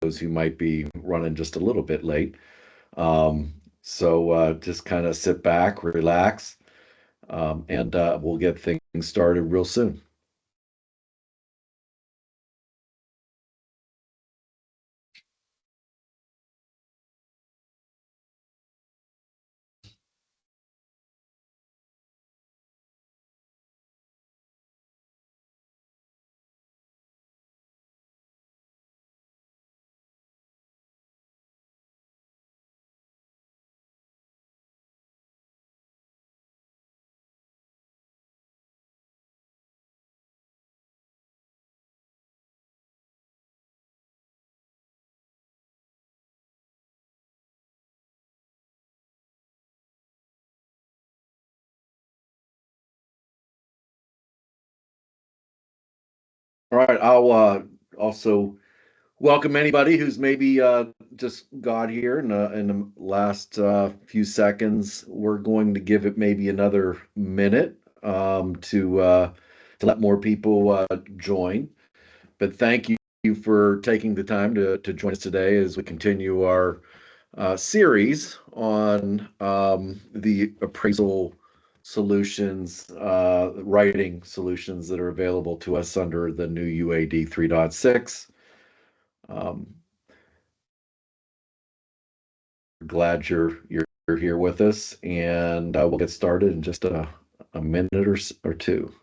those who might be running just a little bit late. Just kind of sit back, relax, and we'll get things started real soon. All right, I'll also welcome anybody who's maybe just got here in the last few seconds. We're going to give it maybe another minute to let more people join. But thank you for taking the time to join us today as we continue our series on the appraisal solutions, writing solutions that are available to us under the new UAD 3.6. Um, Glad you're here with us, and we'll get started in just a minute or two.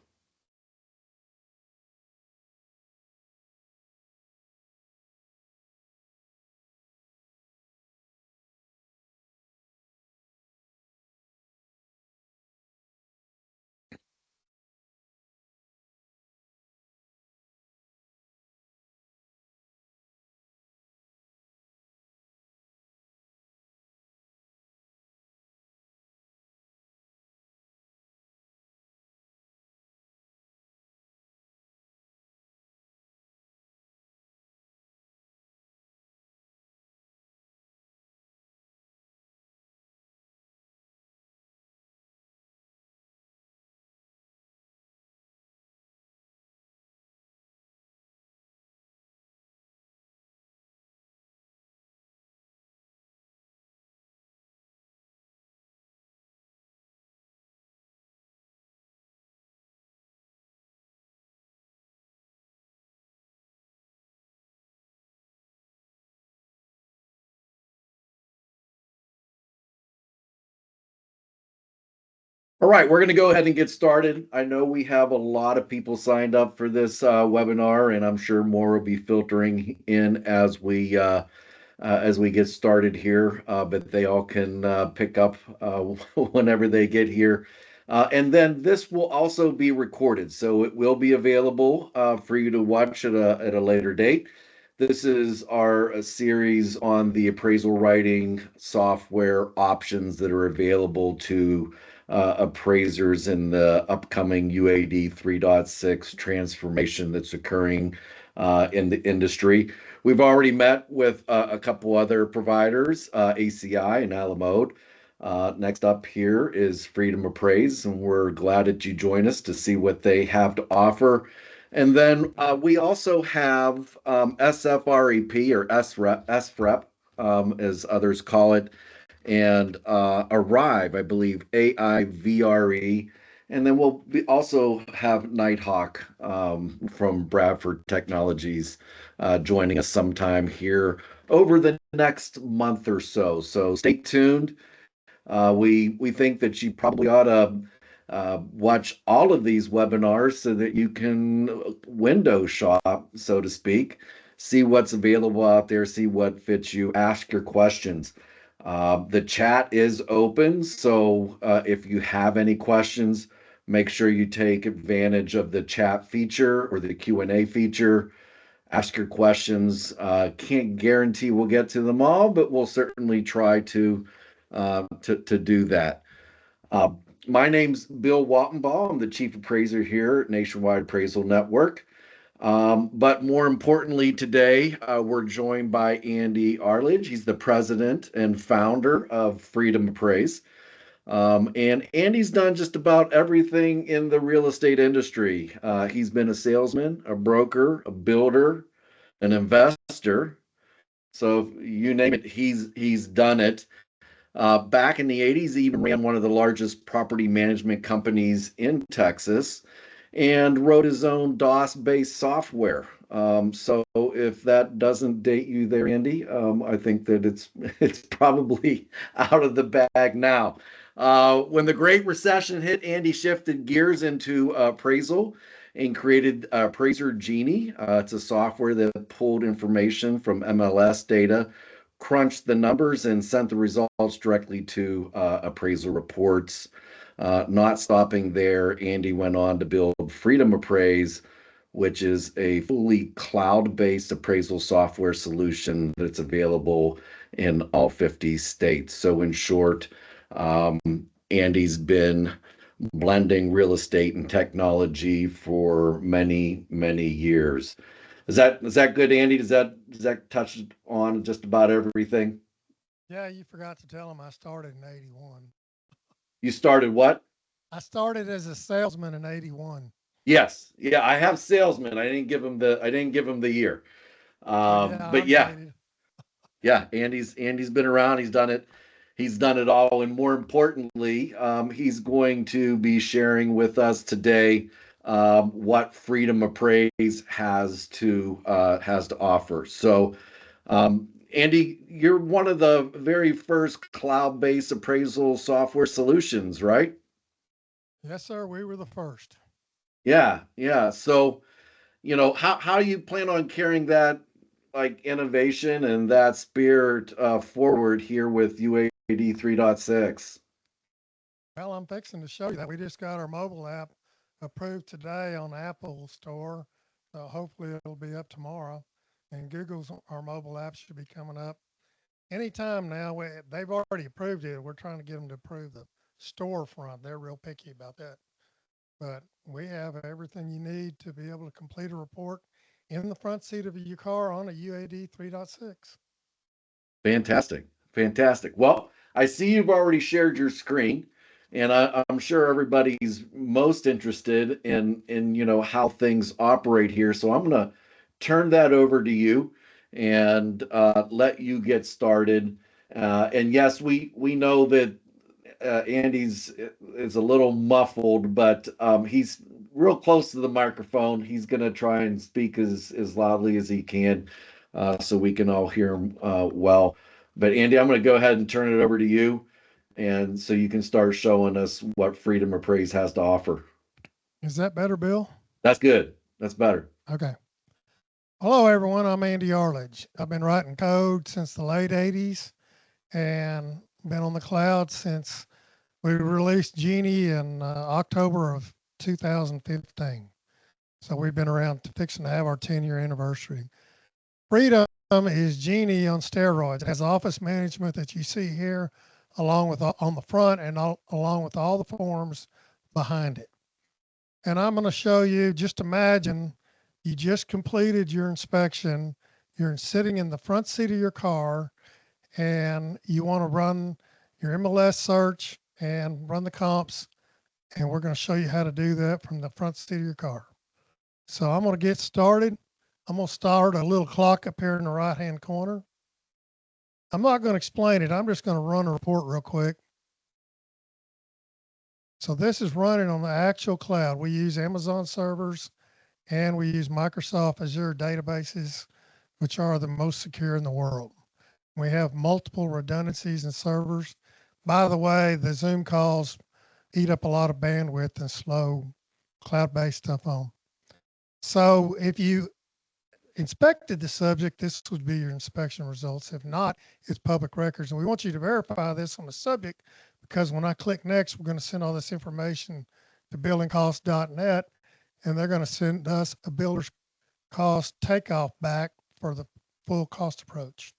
All right, we're going to go ahead and get started. I know we have a lot of people signed up for this webinar, and I'm sure more will be filtering in as we get started here. But they all can pick up whenever they get here. And then this will also be recorded, so it will be available for you to watch at a later date. This is our series on the appraisal writing software options that are available to appraisers in the upcoming UAD 3.6 transformation that's occurring in the industry. We've already met with a couple other providers, ACI and Alamode. Next up here is Freedom Appraise, and we're glad that you join us to see what they have to offer. And then we also have SFREP or SREP, as others call it, and Arrive, I believe, AIVRE. And then also have Nighthawk from Bradford Technologies joining us sometime here over the next month or so. So stay tuned. We think that you probably ought to watch all of these webinars so that you can window shop, so to speak, see what's available out there, see what fits you, ask your questions. The chat is open, so if you have any questions, make sure you take advantage of the chat feature or the Q&A feature. Ask your questions. Can't guarantee we'll get to them all, but we'll certainly try to do that. Uh, my name's Bill Wattenbaugh. I'm the chief appraiser here at Nationwide Appraisal Network. But more importantly, today we're joined by Andy Arledge. He's the president and founder of Freedom Appraise. And Andy's done just about everything in the real estate industry. He's been a salesman, a broker, a builder, an investor. So you name it, he's done it. Back in the 80s, he even ran one of the largest property management companies in Texas and wrote his own DOS-based software. So if that doesn't date you there, Andy, I think that it's probably out of the bag now. When the Great Recession hit, Andy shifted gears into appraisal and created Appraiser Genie. It's a software that pulled information from MLS data, crunched the numbers, and sent the results directly to appraisal reports. Not stopping there, Andy went on to build Freedom Appraise, which is a fully cloud-based appraisal software solution that's available in all 50 states. So in short, um, Andy's been blending real estate and technology for many, many years. Is that good, Andy? Does that touch on just about everything? Yeah, you forgot to tell them I started in 81. You started what? I started as a salesman in 81. Yes. Yeah, I have salesman. I didn't give him the year. Oh, yeah, But I'm yeah, dated. yeah, Andy's been around. He's done it all, and more importantly, he's going to be sharing with us today what Freedom Appraise has to offer. So, Andy, you're one of the very first cloud-based appraisal software solutions, right? Yes, sir. We were the first. Yeah, yeah. So, how do you plan on carrying that like innovation and that spirit forward here with UAD 3.6? Well, I'm fixing to show you that. We just got our mobile app approved today on Apple Store. So hopefully it'll be up tomorrow. And Google's our mobile app should be coming up anytime now. They've already approved it. We're trying to get them to approve the storefront. They're real picky about that. But we have everything you need to be able to complete a report in the front seat of your car on a UAD 3.6. Fantastic. Fantastic. Well, I see you've already shared your screen, and I'm sure everybody's most interested in how things operate here. So I'm going to turn that over to you and let you get started. And yes, we know that Andy's is a little muffled, but he's real close to the microphone. He's going to try and speak as loudly as he can, so we can all hear him well. But Andy, I'm going to go ahead and turn it over to you, and so you can start showing us what Freedom of Praise has to offer. Is that better, Bill? That's good. That's better. Okay. Hello, everyone. I'm Andy Arledge. I've been writing code since the late 80s and been on the cloud since we released Genie in October of 2015. So we've been around fixing to have our 10-year anniversary. Freedom is Genie on steroids. It has office management that you see here, along with on the front and along with all the forms behind it. And I'm going to show you, just imagine you just completed your inspection. You're sitting in the front seat of your car and you want to run your MLS search and run the comps. And we're going to show you how to do that from the front seat of your car. So I'm going to get started. I'm going to start a little clock up here in the right-hand corner. I'm not going to explain it. I'm just going to run a report real quick. So this is running on the actual cloud. We use Amazon servers and we use Microsoft Azure databases, which are the most secure in the world. We have multiple redundancies and servers. By the way, the Zoom calls eat up a lot of bandwidth and slow cloud-based stuff on. So if you inspected the subject, this would be your inspection results. If not, it's public records. And we want you to verify this on the subject because when I click next, we're going to send all this information to buildingcost.net and they're going to send us a builder's cost takeoff back for the full cost approach.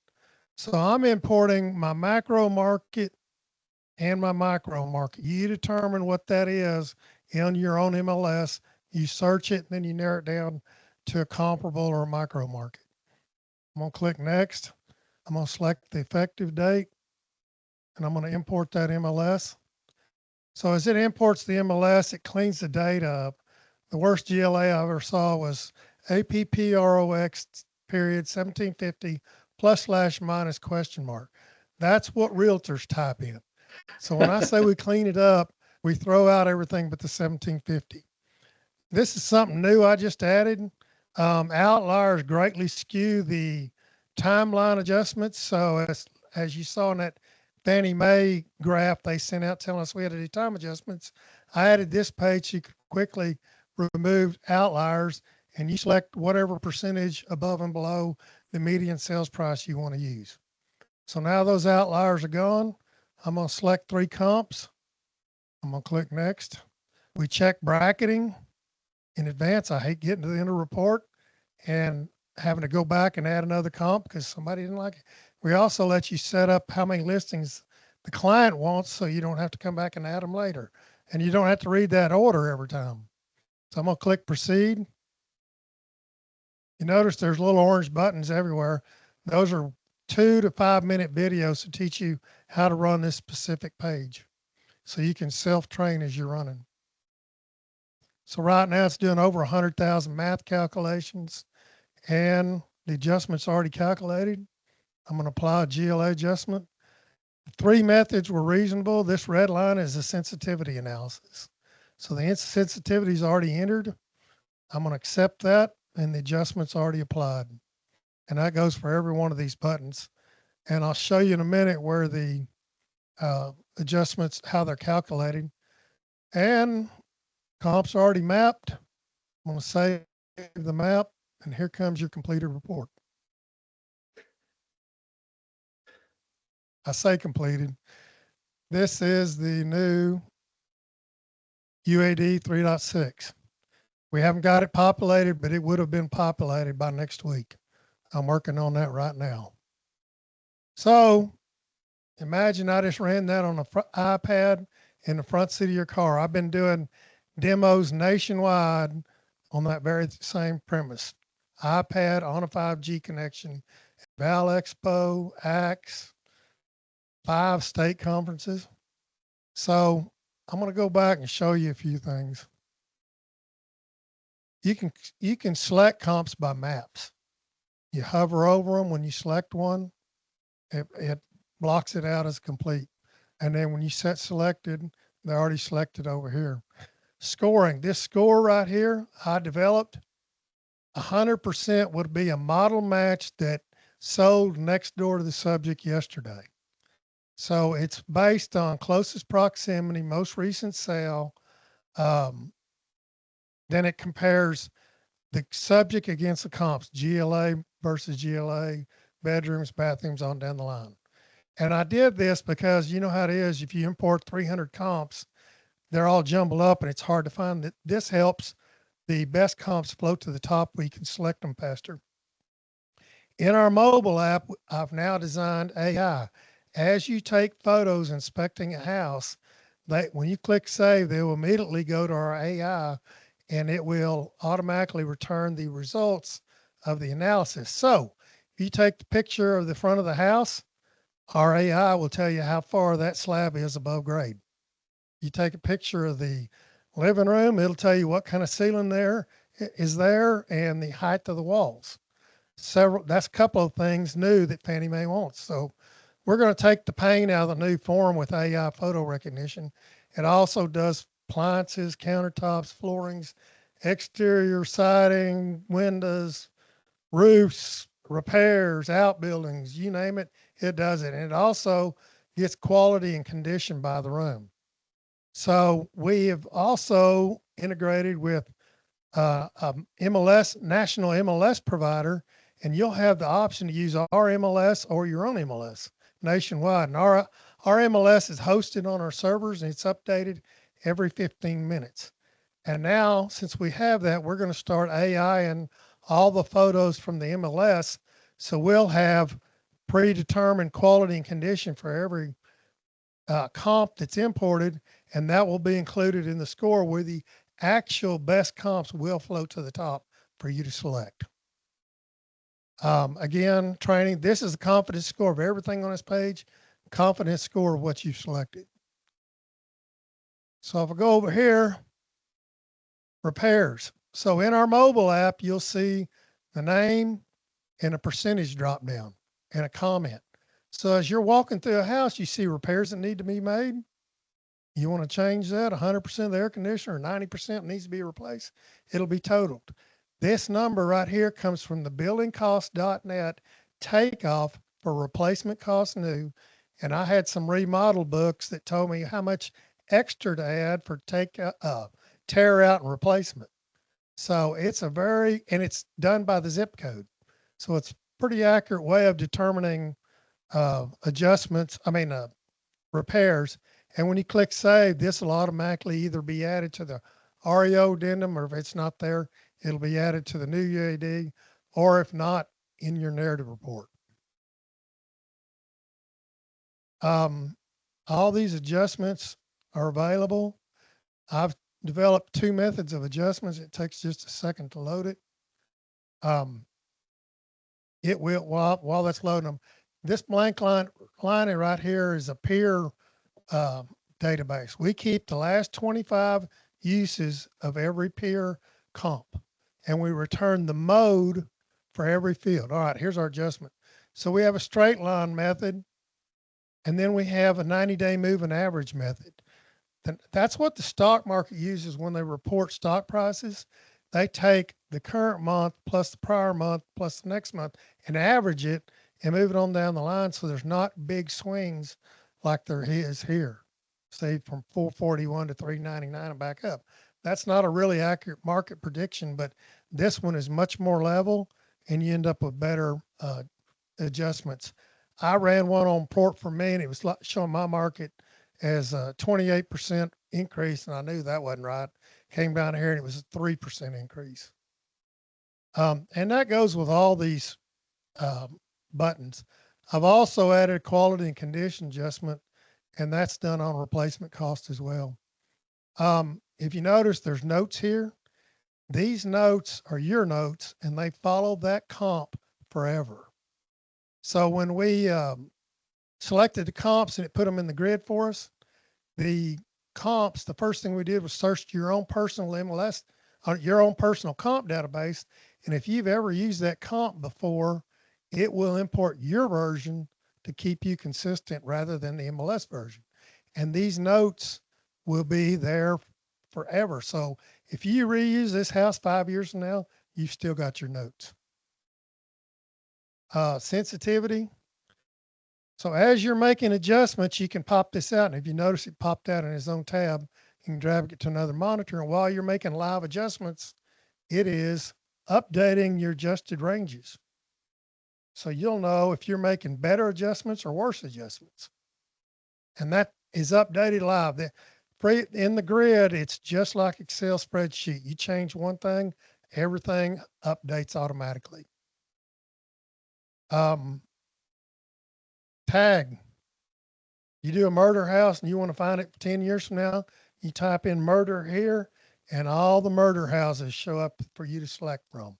So I'm importing my macro market and my micro market. You determine what that is in your own MLS. You search it and then you narrow it down to a comparable or a micro market. I'm going to click next. I'm going to select the effective date and I'm going to import that MLS. So as it imports the MLS, it cleans the data up. The worst GLA I ever saw was APPROX period 1750 +/- ? That's what realtors type in. So when I say we clean it up, we throw out everything but the 1750. This is something new I just added. Outliers greatly skew the timeline adjustments. So as you saw in that Fannie Mae graph they sent out telling us we had to do time adjustments, I added this page so you could quickly remove outliers and you select whatever percentage above and below the median sales price you want to use. So now those outliers are gone. I'm going to select 3 comps. I'm going to click next. We check bracketing in advance. I hate getting to the end of the report and having to go back and add another comp because somebody didn't like it. We also let you set up how many listings the client wants so you don't have to come back and add them later. And you don't have to read that order every time. So I'm going to click proceed. You notice there's little orange buttons everywhere. Those are 2 to 5 minute videos to teach you how to run this specific page. So you can self-train as you're running. So right now it's doing over 100,000 math calculations and the adjustment's already calculated. I'm going to apply a GLA adjustment. 3 methods were reasonable. This red line is a sensitivity analysis. So the sensitivity is already entered. I'm going to accept that and the adjustment's already applied. And that goes for every one of these buttons. And I'll show you in a minute where the adjustments, how they're calculated. And comps are already mapped. I'm going to save the map, and here comes your completed report. I say completed. This is the new UAD 3.6. We haven't got it populated, but it would have been populated by next week. I'm working on that right now. So imagine I just ran that on an iPad in the front seat of your car. I've been doing demos nationwide on that very same premise. iPad on a 5G connection, Val Expo, AX, 5 state conferences. So I'm going to go back and show you a few things. You can select comps by maps. You hover over them. When you select one, it blocks it out as complete. And then when you set selected, they're already selected over here. Scoring, this score right here, I developed 100% would be a model match that sold next door to the subject yesterday. So it's based on closest proximity, most recent sale. Then it compares the subject against the comps, GLA versus GLA, bedrooms, bathrooms, on down the line. And I did this because you know how it is. If you import 300 comps, they're all jumbled up and it's hard to find. That this helps the best comps float to the top where you can select them faster. In our mobile app, I've now designed AI. As you take photos inspecting a house, when you click save, they will immediately go to our AI and it will automatically return the results of the analysis. So if you take the picture of the front of the house, our AI will tell you how far that slab is above grade. You take a picture of the living room, it'll tell you what kind of ceiling there is there and the height of the walls. That's a couple of things new that Fannie Mae wants. So we're going to take the pain out of the new form with AI photo recognition. It also does appliances, countertops, floorings, exterior siding, windows, roofs, repairs, outbuildings, you name it, it does it. And it also gets quality and condition by the room. So we have also integrated with MLS, national MLS provider, and you'll have the option to use our MLS or your own MLS nationwide. And our MLS is hosted on our servers and it's updated every 15 minutes. And now, since we have that, we're going to start AI and all the photos from the MLS. So we'll have predetermined quality and condition for every comp that's imported, and that will be included in the score where the actual best comps will float to the top for you to select. Again, training, this is the confidence score of everything on this page, confidence score of what you've selected. So if I go over here, repairs. So in our mobile app, you'll see the name and a percentage drop down. and a comment. So as you're walking through a house, you see repairs that need to be made. You want to change that 100% of the air conditioner or 90% needs to be replaced. It'll be totaled. This number right here comes from the buildingcost.net takeoff for replacement cost new. And I had some remodel books that told me how much extra to add for tear out and replacement. So it's and it's done by the zip code. So it's pretty accurate way of determining adjustments, repairs. And when you click save, this will automatically either be added to the REO addendum, or if it's not there, it'll be added to the new UAD, or if not, in your narrative report. All these adjustments are available. I've developed 2 methods of adjustments. It takes just a second to load it. It will, while that's loading them, this blank line right here is a peer database. We keep the last 25 uses of every peer comp, and we return the mode for every field. All right, here's our adjustment. So we have a straight line method, and then we have a 90-day moving average method. That's what the stock market uses when they report stock prices. They take the current month plus the prior month plus the next month and average it and move it on down the line, so there's not big swings like there is here, say from 441 to 399 and back up. That's not a really accurate market prediction, but this one is much more level and you end up with better adjustments. I ran one on port for me and it was showing my market as a 28% increase, and I knew that wasn't right. Came down here and it was a 3% increase. And that goes with all these buttons. I've also added quality and condition adjustment, and that's done on replacement cost as well. If you notice, there's notes here. These notes are your notes, and they follow that comp forever. So when we selected the comps and it put them in the grid for us, the comps, the first thing we did was search your own personal MLS, your own personal comp database. And if you've ever used that comp before, it will import your version to keep you consistent rather than the MLS version. And these notes will be there forever. So if you reuse this house 5 years from now, you've still got your notes. Sensitivity. So as you're making adjustments, you can pop this out. And if you notice it popped out in its own tab, you can drag it to another monitor. And while you're making live adjustments, it is updating your adjusted ranges. So you'll know if you're making better adjustments or worse adjustments. And that is updated live. In the grid, it's just like Excel spreadsheet. You change one thing, everything updates automatically. Tag. You do a murder house and you want to find it 10 years from now, you type in murder here and all the murder houses show up for you to select from.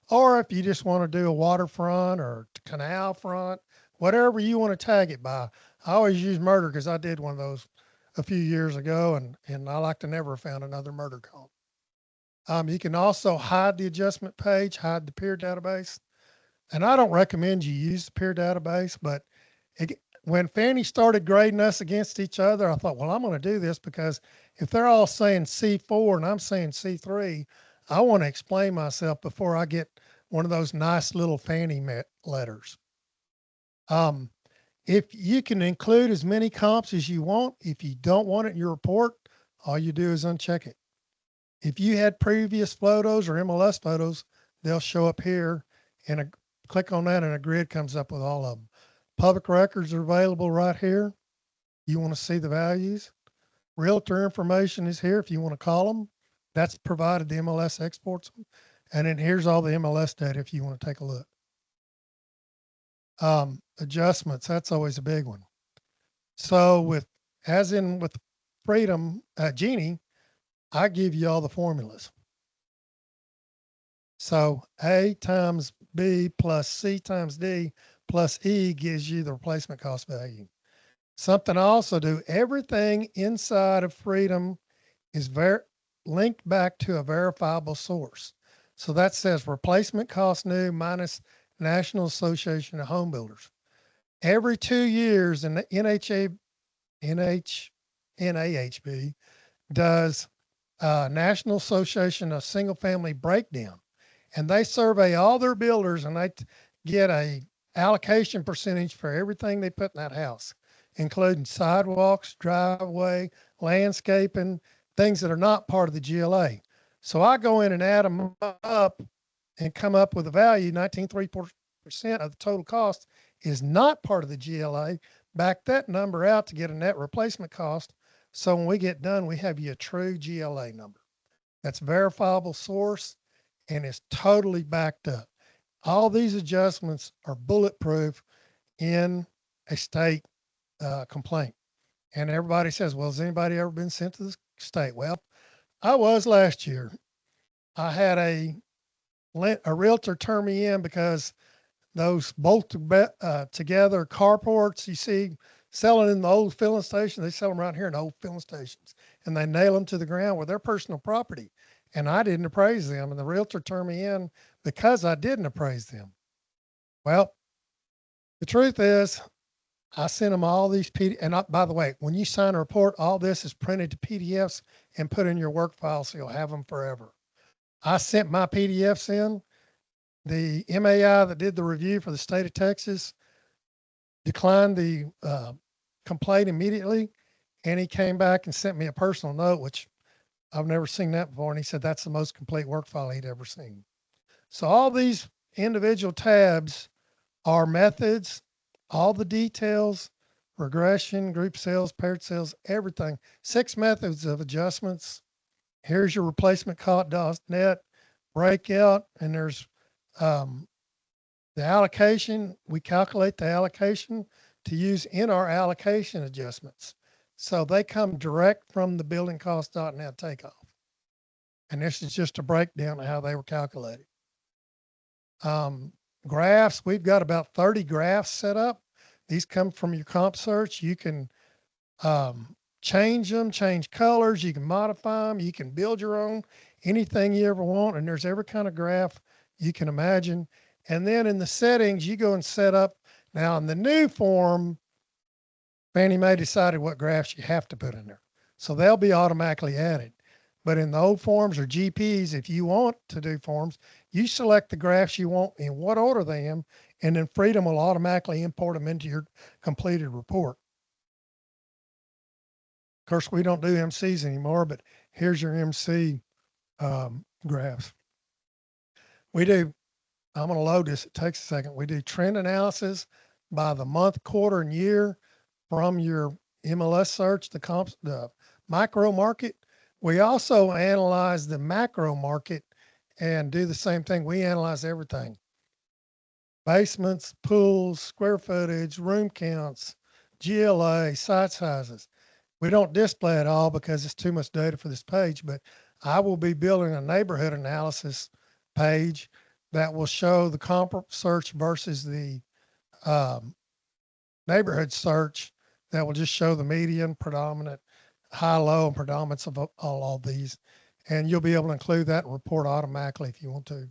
Or if you just want to do a waterfront or canal front, whatever you want to tag it by. I always use murder because I did one of those a few years ago, and I like to never found another murder comp. You can also hide the adjustment page, hide the peer database. And I don't recommend you use the peer database, but when Fannie started grading us against each other, I thought, well, I'm going to do this because if they're all saying C4 and I'm saying C3, I want to explain myself before I get one of those nice little Fannie letters. If you can include as many comps as you want, if you don't want it in your report, all you do is uncheck it. If you had previous photos or MLS photos, they'll show up here, and click on that and a grid comes up with all of them. Public records are available right here. You want to see the values. Realtor information is here if you want to call them. That's provided the MLS exports them. And then here's all the MLS data if you want to take a look. Adjustments, that's always a big one. So with Freedom, Genie, I give you all the formulas. So A times B plus C times D plus E gives you the replacement cost value. Something I also do, everything inside of Freedom is linked back to a verifiable source. So that says replacement cost new minus National Association of Home Builders. Every 2 years, the NAHB does National Association of Single Family Breakdown, and they survey all their builders and they get a allocation percentage for everything they put in that house, including sidewalks, driveway, landscaping, things that are not part of the GLA. So I go in and add them up and come up with a value. 19.34% of the total cost is not part of the GLA. Back that number out to get a net replacement cost. So when we get done, we have you a true GLA number. That's verifiable source and is totally backed up. All these adjustments are bulletproof in a state complaint. And everybody says, well, has anybody ever been sent to the state? Well, I was last year. I had a realtor turn me in because those bolt together carports you see selling in the old filling station, they sell them around here in old filling stations, and they nail them to the ground with their personal property. And I didn't appraise them, and the realtor turned me in because I didn't appraise them. Well, the truth is, I sent them all these and by the way, when you sign a report, all this is printed to PDFs and put in your work file so you'll have them forever. I sent my PDFs in. The MAI that did the review for the state of Texas declined the complaint immediately, and he came back and sent me a personal note, which I've never seen that before. And he said that's the most complete work file he'd ever seen. So all these individual tabs are methods, all the details, regression, group sales, paired sales, everything. 6 methods of adjustments. Here's your replacement cost net breakout, and there's the allocation. We calculate the allocation to use in our allocation adjustments. So they come direct from the buildingcost.net takeoff. And this is just a breakdown of how they were calculated. Graphs, we've got about 30 graphs set up. These come from your comp search. You can change them, change colors. You can modify them. You can build your own, anything you ever want. And there's every kind of graph you can imagine. And then in the settings, you go and set up. Now in the new form, Fannie Mae decided what graphs you have to put in there. So they'll be automatically added. But in the old forms or GPs, if you want to do forms, you select the graphs you want in what order they in, and then Freedom will automatically import them into your completed report. Of course, we don't do MCs anymore, but here's your MC graphs. We do, I'm going to load this. It takes a second. We do trend analysis by the month, quarter, and year from your MLS search, the micro market. We also analyze the macro market and do the same thing. We analyze everything. Basements, pools, square footage, room counts, GLA, site sizes. We don't display it all because it's too much data for this page, but I will be building a neighborhood analysis page that will show the comp search versus the neighborhood search that will just show the median, predominant, high, low, and predominance of all these. And you'll be able to include that and report automatically if you want to.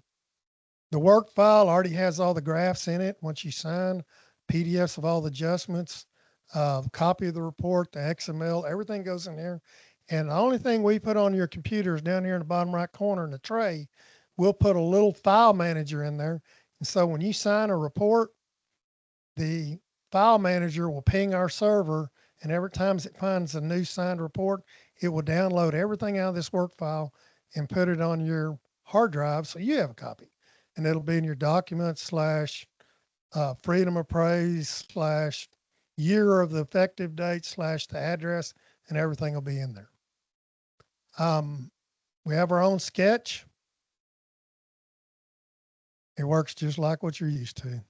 The work file already has all the graphs in it. Once you sign, PDFs of all the adjustments, copy of the report, the XML, everything goes in there. And the only thing we put on your computer is down here in the bottom right corner in the tray. We'll put a little file manager in there. And so when you sign a report, the file manager will ping our server, and every time it finds a new signed report, it will download everything out of this work file and put it on your hard drive so you have a copy. And it'll be in your documents / Freedom Appraise / year of the effective date / the address, and everything will be in there. We have our own sketch. It works just like what you're used to.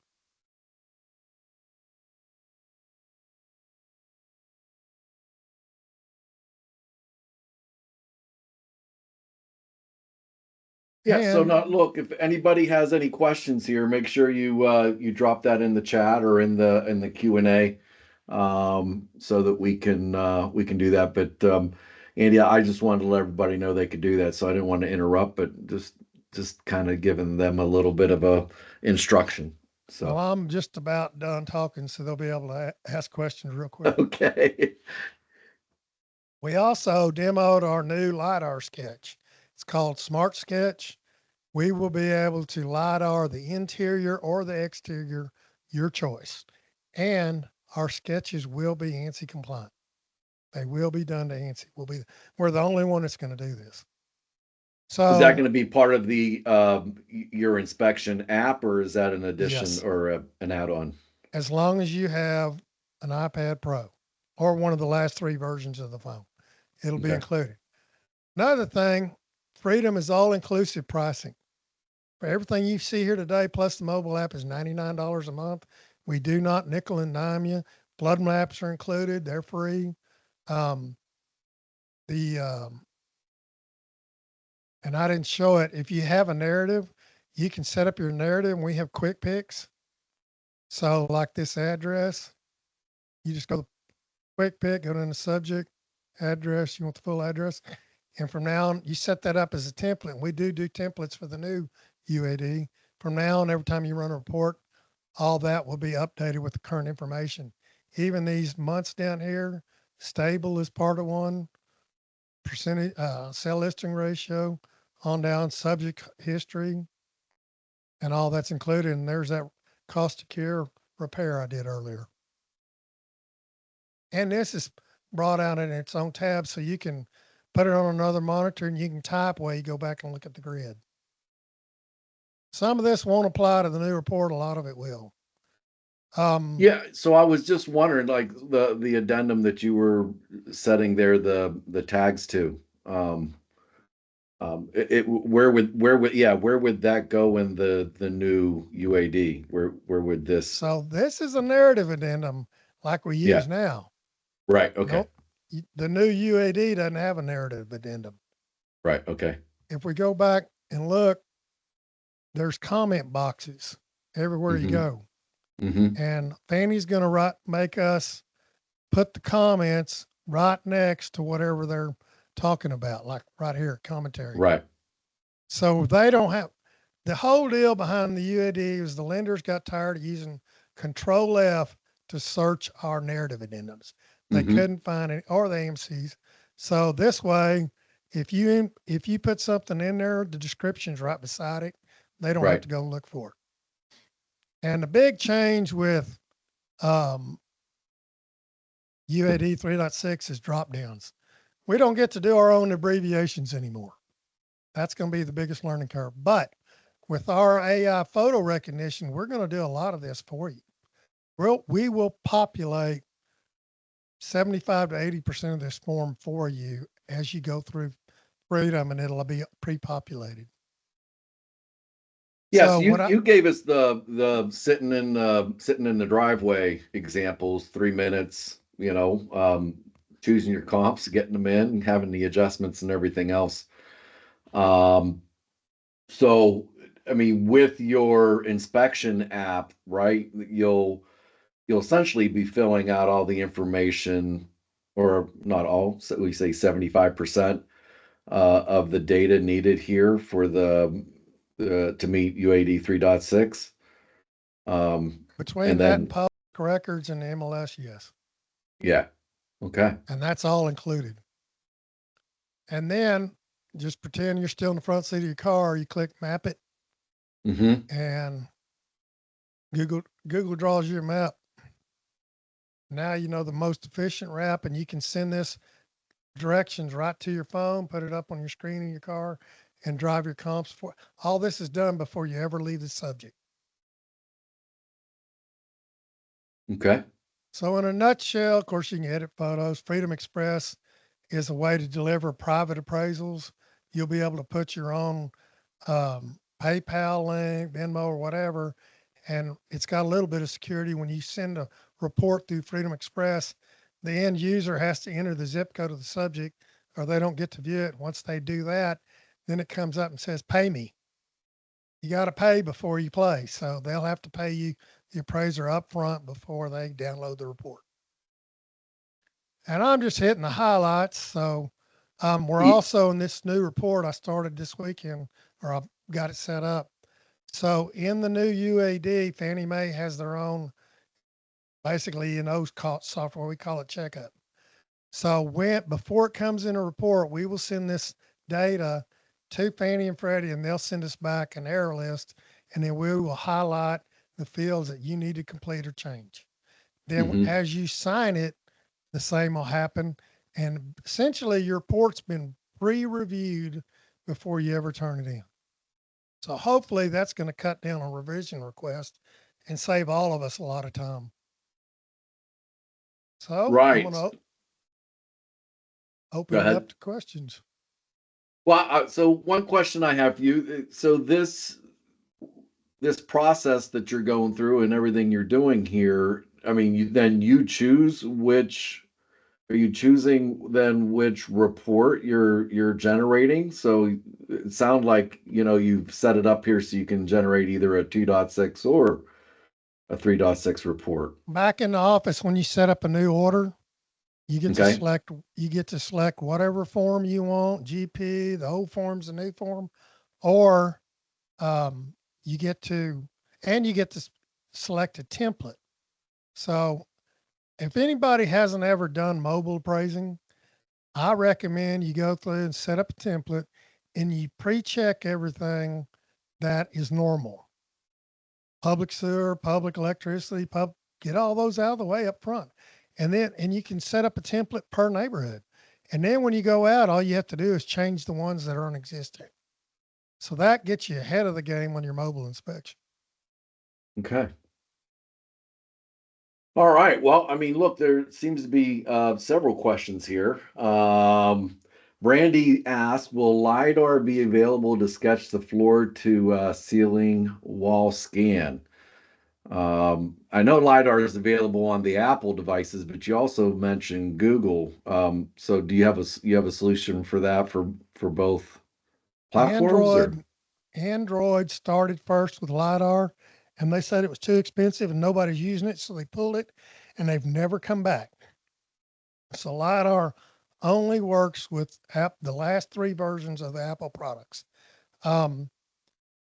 Yeah, so not look, if anybody has any questions here, make sure you drop that in the chat or in the Q&A, so that we can do that. But Andy, I just wanted to let everybody know they could do that, so I didn't want to interrupt, but just kind of giving them a little bit of a instruction. Well, So, I'm just about done talking, so they'll be able to ask questions real quick. okay. We also demoed our new LiDAR sketch. It's called Smart Sketch. We will be able to LiDAR the interior or the exterior, your choice. And our sketches will be ANSI compliant. They will be done to ANSI. We're the only one that's going to do this. Is that So, going to be part of the your inspection app, or is that an addition yes, or an add-on? as long as you have an iPad Pro or one of the last three versions of the phone, it'll be Okay. included. Another thing, Freedom is all inclusive pricing. For everything you see here today, plus the mobile app is $99 a month. We do not nickel and dime you. Blood maps are included; they're free. Um, the and I didn't show it. If you have a narrative, you can set up your narrative, and we have quick picks. So, like this address, you just go to quick pick, go to the subject, address. You want the full address, and from now on, you set that up as a template. We do templates for the new UAD. From now on, every time you run a report, all that will be updated with the current information. Even these months down here, stable is part of one, percentage, cell listing ratio, on down, subject history, and all that's included. And there's that cost of care repair I did earlier. And this is brought out in its own tab, so you can put it on another monitor and you can type while you go back and look at the grid. Some of this won't apply to the new report, a lot of it will. Yeah, so I was just wondering, like the addendum that you were setting there, the tags to, where would that go in the new UAD? Where would this? So this is a narrative addendum like we Yeah, use now. right. Okay, Nope. The new UAD doesn't have a narrative addendum. right. Okay. If we go back and look, there's comment boxes everywhere you Mm-hmm. go. Mm-hmm. And Fanny's going to make us put the comments right next to whatever they're talking about, like right here, commentary. Right. So they don't have the whole deal behind the UAD is the lenders got tired of using Control F to search our narrative addendums. They Mm-hmm. couldn't find it or the AMCs. So this way, if you put something in there, the description's right beside it. They don't have Right. to go look for it. And the big change with um, UAD 3.6 is drop downs. We don't get to do our own abbreviations anymore. That's going to be the biggest learning curve. But with our AI photo recognition, we're going to do a lot of this for you. We will populate 75 to 80% of this form for you as you go through Freedom, and it'll be pre-populated. Yeah, So so what you gave us the sitting in the driveway examples, 3 minutes, choosing your comps, getting them in, having the adjustments and everything else. Um, so I mean, with your inspection app, right, you'll essentially be filling out all the information, or not all, so we say 75% of the data needed here for the to meet UAD 3.6. between And that and then, public records and the MLS, yes, yeah, okay. and that's all included. And then just pretend you're still in the front seat of your car. You click Map It, Mm-hmm. and Google draws you a map. Now you know the most efficient route, and you can send this directions right to your phone, put it up on your screen in your car, and drive your comps for. All this is done before you ever leave the subject. Okay. So, in a nutshell, of course, you can edit photos. Freedom Express is a way to deliver private appraisals. You'll be able to put your own PayPal link, Venmo, or whatever, and it's got a little bit of security. When you send a report through Freedom Express, the end user has to enter the zip code of the subject, or they don't get to view it. Once they do that, then it comes up and says, "Pay me." You got to pay before you play, so they'll have to pay you the appraiser up front before they download the report. And I'm just hitting the highlights. So we're E- also in this new report I started this weekend, or I've got it set up. So in the new UAD, Fannie Mae has their own, basically in those software, we call it checkup. So before it comes in a report, we will send this data to Fannie and Freddie, and they'll send us back an error list, and then we will highlight the fields that you need to complete or change. Then Hmm. as you sign it, the same will happen. And essentially your report's been pre-reviewed before you ever turn it in. So hopefully that's going to cut down on revision requests and save all of us a lot of time. So I'm going Right. to Go open it up ahead. to questions. Well, so one question I have for you. So this process that you're going through and everything you're doing here, I mean, then you choose which are you choosing then which report you're generating? So it sounds like you've set it up here so you can generate either a 2.6 or a 3.6 report. Back in the office, when you set up a new order, you get to Okay. select you get to select whatever form you want, GP, the old form's the new form, or um, you get to and you get to select a template. So if anybody hasn't ever done mobile appraising, I recommend you go through and set up a template and you pre-check everything that is normal. Public sewer, public electricity, get all those out of the way up front. And you can set up a template per neighborhood. And then when you go out, all you have to do is change the ones that aren't existing. So that gets you ahead of the game on your mobile inspection. Okay. All right. Well, I mean, look, there seems to be several questions here. Brandy asked, "Will lidar be available to sketch the floor to ceiling wall scan?" I know lidar is available on the Apple devices, but you also mentioned Google. So do you have a solution for that for both platforms or? Android Android started first with LiDAR and they said it was too expensive and nobody's using it. So they pulled it and they've never come back. So LiDAR only works with the last three versions of the Apple products. Um,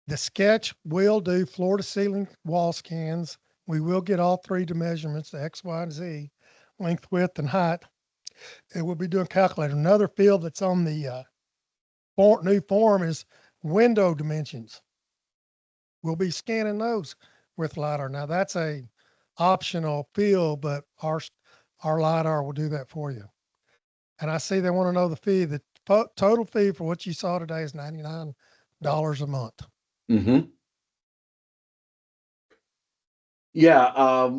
the Sketch will do floor to ceiling wall scans. We will get all three to measurements, the X, Y, and Z, length, width, and height. It will be doing calculator. Another field that's on the new form is window dimensions. We'll be scanning those with LiDAR. Now that's a optional field, but our LiDAR will do that for you. And I see they want to know the fee. The total fee for what you saw today is $99 a month. Hmm. Yeah.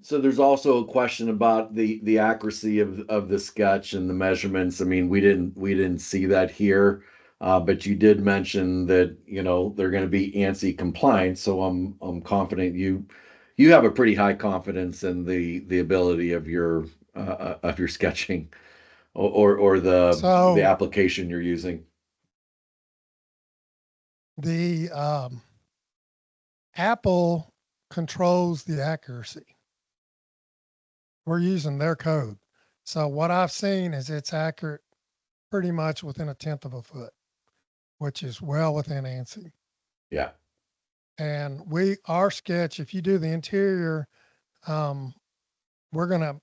So there's also a question about the accuracy of the sketch and the measurements. I mean, we didn't see that here, but you did mention that they're going to be ANSI compliant. So I'm confident you have a pretty high confidence in the ability of your sketching or the So application you're using. the Apple controls the accuracy. We're using their code. So what I've seen is it's accurate pretty much within a tenth of a foot, which is well within ANSI. Yeah. And our sketch, if you do the interior, um, we're going to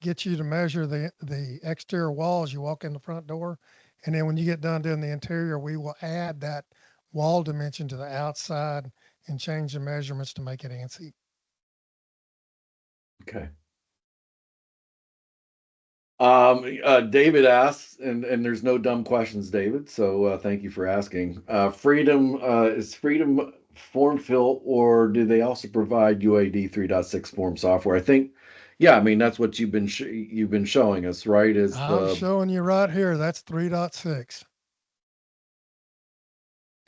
get you to measure the exterior wall as you walk in the front door. And then when you get done doing the interior, we will add that wall dimension to the outside and change the measurements to make it ANSI. Okay. David asks, and there's no dumb questions, David. So thank you for asking. Freedom is Freedom form fill, or do they also provide UAD 3.6 form software? I think, yeah. I mean, that's what you've been showing us, right? Is I'm the showing you right here, that's 3.6.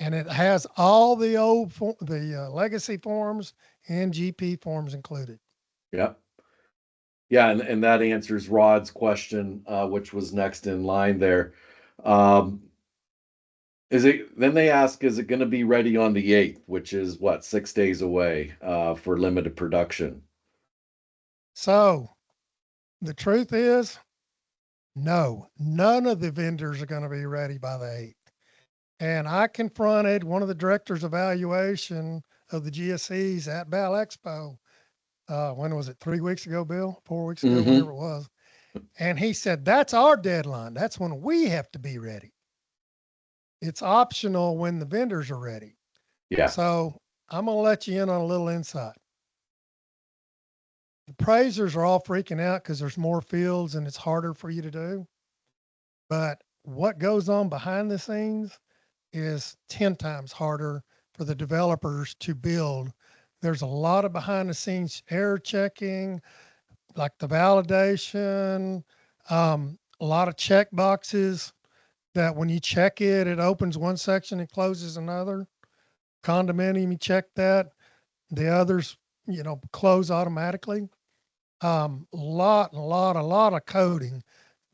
And it has all the legacy forms and GP forms included. Yeah, yeah, and that answers Rod's question, which was next in line there. Um, Is it then they ask, is it going to be ready on the 8th, which is what, 6 days away, for limited production? So the truth is, no, none of the vendors are going to be ready by the 8th. And I confronted one of the directors of evaluation of the GSEs at Val Expo. When was it? 3 weeks ago, Bill? 4 weeks ago, Mm-hmm. whenever it was. And he said, that's our deadline. That's when we have to be ready. It's optional when the vendors are ready. Yeah. So I'm going to let you in on a little insight. The appraisers are all freaking out because there's more fields and it's harder for you to do. But what goes on behind the scenes is 10 times harder for the developers to build. There's a lot of behind the scenes error checking, like the validation, a lot of check boxes that when you check it, it opens one section and closes another. Condominium, you check that. The others, close automatically. A lot of coding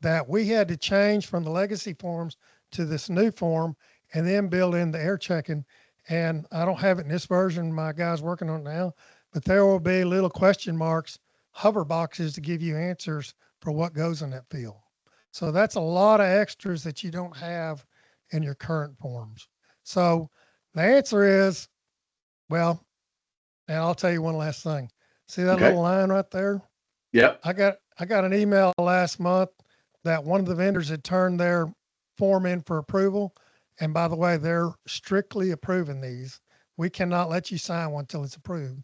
that we had to change from the legacy forms to this new form and then build in the air checking. And I don't have it in this version. My guy's working on it now, but there will be little question marks, hover boxes to give you answers for what goes in that field. So that's a lot of extras that you don't have in your current forms. So the answer is, well, and I'll tell you one last thing. See that Okay. little line right there? Yep. I got an email last month that one of the vendors had turned their form in for approval. And by the way, they're strictly approving these. We cannot let you sign one until it's approved.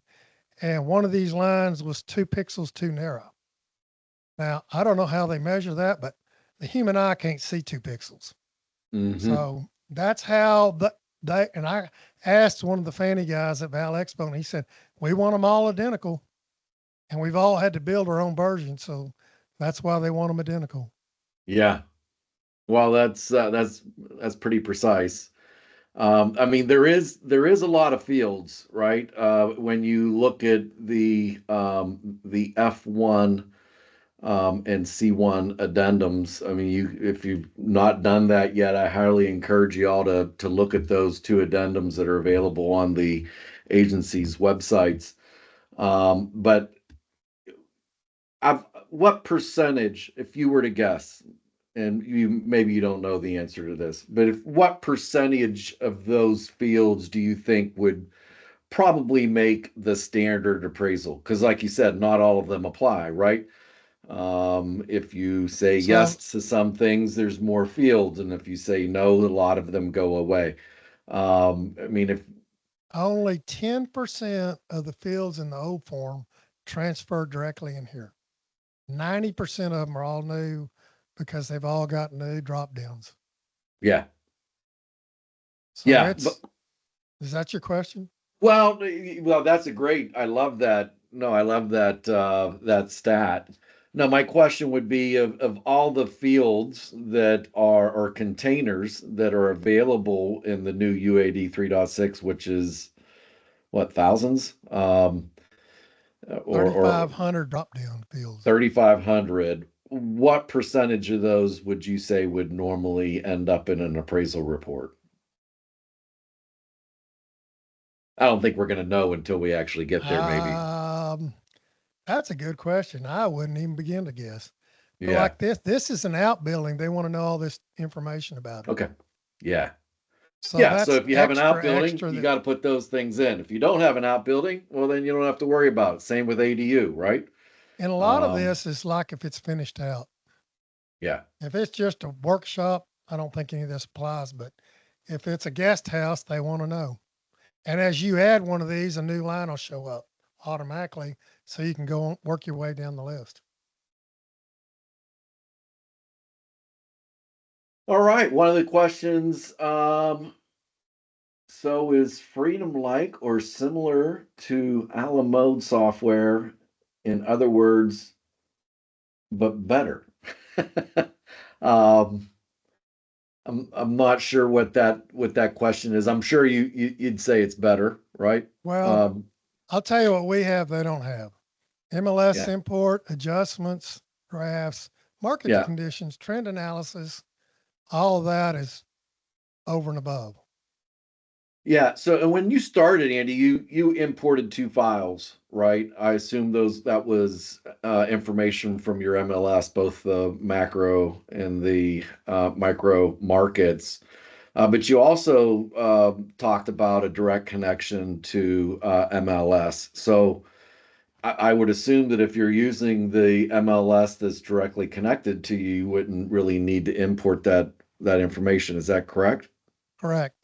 And one of these lines was 2 pixels too narrow. Now, I don't know how they measure that, but the human eye can't see 2 pixels. Mm-hmm. So that's how and I asked one of the Fanny guys at Val Expo, and he said, we want them all identical. And we've all had to build our own version. So that's why they want them identical. Yeah. Well, that's pretty precise. I mean, there is a lot of fields, right? When you look at the F1 and C1 addendums, I mean, if you've not done that yet, I highly encourage you all to look at those two addendums that are available on the agency's websites. But what percentage, if you were to guess, and maybe you don't know the answer to this, but what percentage of those fields do you think would probably make the standard appraisal? Because, like you said, not all of them apply, right? If you say yes So to some things, there's more fields, and if you say no, a lot of them go away. I mean, if only 10% of the fields in the old form transfer directly in here. 90% of them are all new because they've all got new drop downs. yeah, So yeah, but is that your question? well, that's a great. I love that. No, I love that stat. Now, my question would be of all the fields that are or containers that are available in the new UAD 3.6, which is what thousands, or 3,500 drop down fields. 3,500. What percentage of those would you say would normally end up in an appraisal report? I don't think we're going to know until we actually get there. Maybe. Um, that's a good question. I wouldn't even begin to guess. But Yeah. like this is an outbuilding. They want to know all this information about it. Okay. Yeah. So Yeah, so that's if you have an outbuilding, extra you that got to put those things in. If you don't have an outbuilding, well, then you don't have to worry about it. Same with ADU, right? and a lot of Um, this is like if it's finished out. yeah, If it's just a workshop, I don't think any of this applies. But if it's a guest house, they want to know. And as you add one of these, a new line will show up automatically, so you can go on, work your way down the list. all right. One of the questions, so is Freedom like or similar to a la mode software? In other words, but better. um, I'm not sure what that question is. I'm sure you'd say it's better, right? Well, Um, I'll tell you what we have they don't have. MLS yeah, import, adjustments, graphs, market yeah. conditions, trend analysis, all of that is over and above. Yeah. So, and when you started, Andy, you imported two files, right? I assume that was information from your MLS, both the macro and the micro markets. But you also talked about a direct connection to MLS. So I would assume that if you're using the MLS that's directly connected to you, you wouldn't really need to import that information. Is that correct? Correct.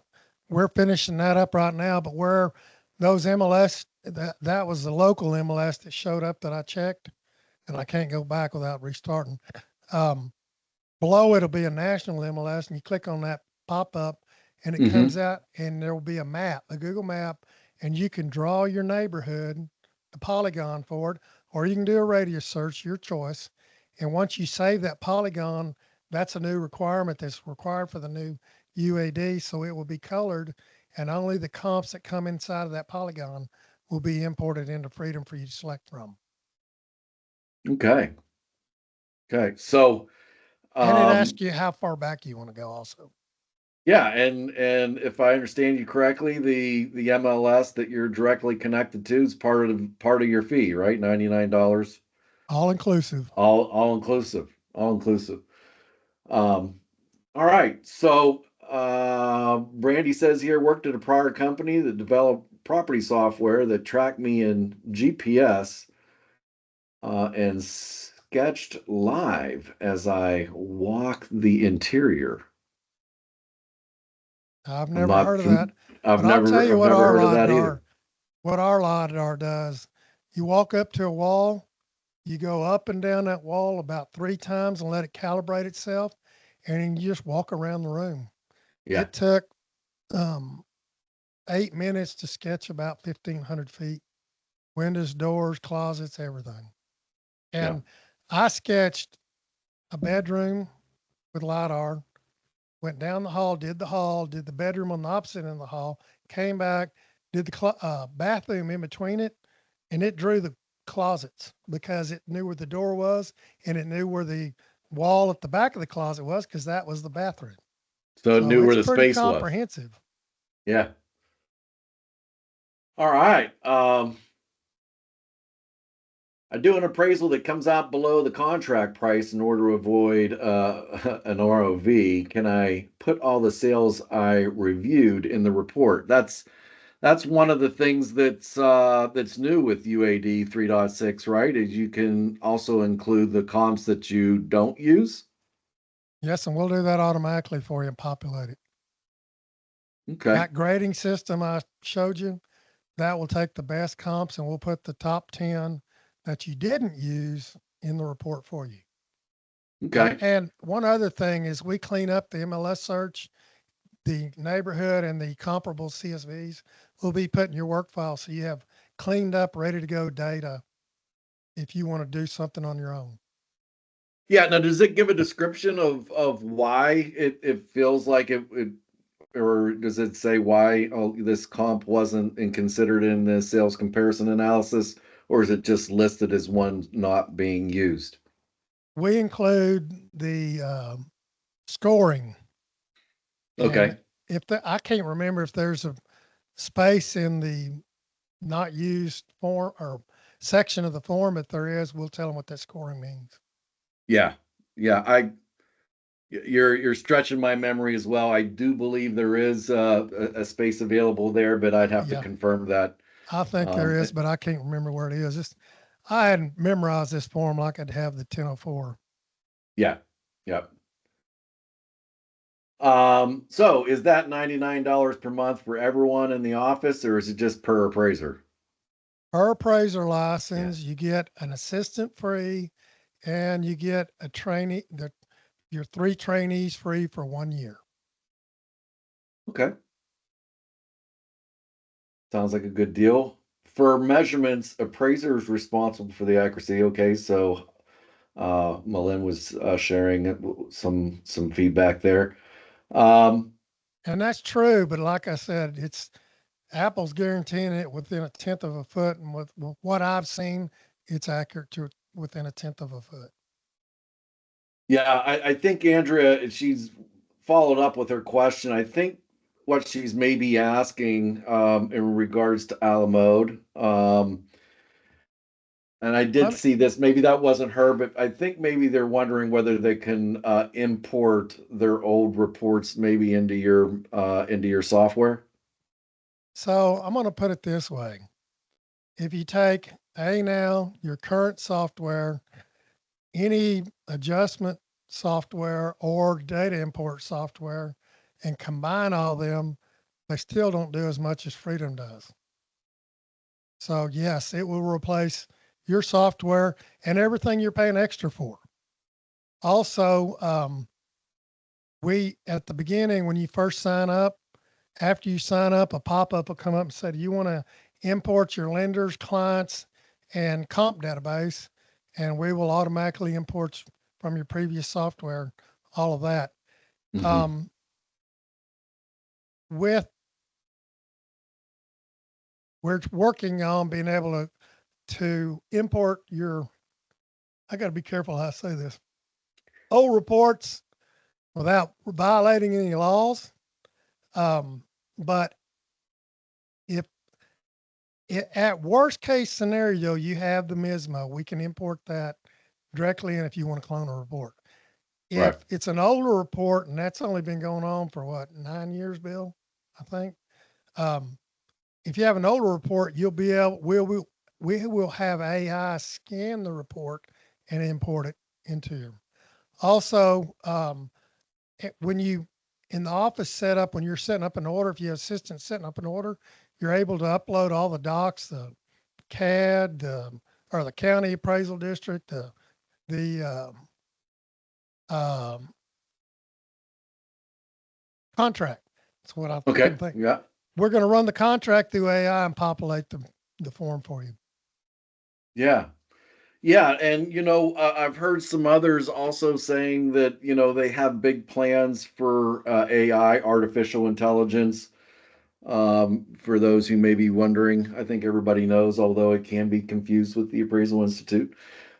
We're finishing that up right now, but where those MLS, that was the local MLS that showed up that I checked, and I can't go back without restarting. Um, Below it'll be a national MLS, and you click on that pop up, and it Mm-hmm. comes out, and there will be a map, a Google map, and you can draw your neighborhood, the polygon for it, or you can do a radius search, your choice. And once you save that polygon, that's a new requirement that's required for the new UAD. So it will be colored, and only the comps that come inside of that polygon will be imported into Freedom for you to select from. Okay. Okay. So And it asks um, you how far back you want to go also. yeah, and if I understand you correctly, the MLS that you're directly connected to is part of your fee, right? $99, All inclusive. all inclusive, all inclusive. Um, all right. So Brandy says here worked at a prior company that developed property software that tracked me in GPS and sketched live as I walk the interior. I've I'm never not heard of that, from. I've but I'll tell never you I've what never our heard of that either. LiDAR does. You walk up to a wall, you go up and down that wall about 3 times and let it calibrate itself, and then you just walk around the room. Yeah, It took um, 8 minutes to sketch about 1,500 feet, windows, doors, closets, everything. yeah. And I sketched a bedroom with LiDAR, went down the hall, did the bedroom on the opposite end of the hall, came back, did the bathroom in between it, and it drew the closets because it knew where the door was and it knew where the wall at the back of the closet was because that was the bathroom. So it So knew where it's the pretty space was. comprehensive. Yeah. All right. I do an appraisal that comes out below the contract price in order to avoid an ROV. Can I put all the sales I reviewed in the report? That's one of the things that's new with UAD 3.6, right? Is you can also include the comps that you don't use. Yes, and we'll do that automatically for you and populate it. Okay. That grading system I showed you, that will take the best comps and we'll put the top 10 that you didn't use in the report for you. Okay. And one other thing is we clean up the MLS search, the neighborhood and the comparable CSVs will be put in your work file. So you have cleaned up, ready to go data if you want to do something on your own. Yeah. Now, does it give a description of why it feels like it or does it say why this comp wasn't considered in the sales comparison analysis, or is it just listed as one not being used? We include the scoring. And Okay. if I can't remember if there's a space in the not used form or section of the form. If there is, we'll tell them what that scoring means. Yeah. Yeah. You're stretching my memory as well. I do believe there is a space available there, but I'd have to Yeah, confirm that. I think there Um, is, but I can't remember where it is. I hadn't memorized this form like I'd have the 1004. yeah. Yeah. So is that $99 per month for everyone in the office, or is it just per appraiser? Per appraiser Yeah. license, you get an assistant free and you get a trainee, your 3 trainees free for 1 year. Okay. Sounds like a good deal. For measurements, appraiser is responsible for the accuracy. Okay, so Malin was sharing some feedback there. Um, And that's true, but like I said, it's Apple's guaranteeing it within a tenth of a foot. And with what I've seen, it's accurate to within a tenth of a foot. yeah, I think Andrea, she's followed up with her question. I think what she's maybe asking in regards to Alamode. And I did Let me, see this. Maybe that wasn't her, but I think maybe they're wondering whether they can import their old reports maybe into your software. so I'm going to put it this way. If you take now, your current software, any adjustment software or data import software, and combine all them, they still don't do as much as Freedom does. So yes, it will replace your software and everything you're paying extra for. Also, we at the beginning when you first sign up, after you sign up, a pop-up will come up and say, "Do you want to import your lenders, clients, and comp database?" And we will automatically import from your previous software all of that. Hmm. Um, with we're working on being able to import your. I got to be careful how I say this. Old reports without violating any laws. Um, but if at worst case scenario, you have the MISMO, we can import that directly in if you want to clone a report. Right. If it's an older report and that's only been going on for what, 9 years, Bill, I think. Um, if you have an older report, you'll be able, we will have AI scan the report and import it into you. Also, when you in the office setup, when you're setting up an order, if you have assistants setting up an order, you're able to upload all the docs, the CAD, or the county appraisal district, the um, contract. That's what I Okay. couldn't think. Yeah. We're going to run the contract through AI and populate the form for you. Yeah. Yeah, and I've heard some others also saying that they have big plans for AI, artificial intelligence. For those who may be wondering, I think everybody knows, although it can be confused with the Appraisal Institute,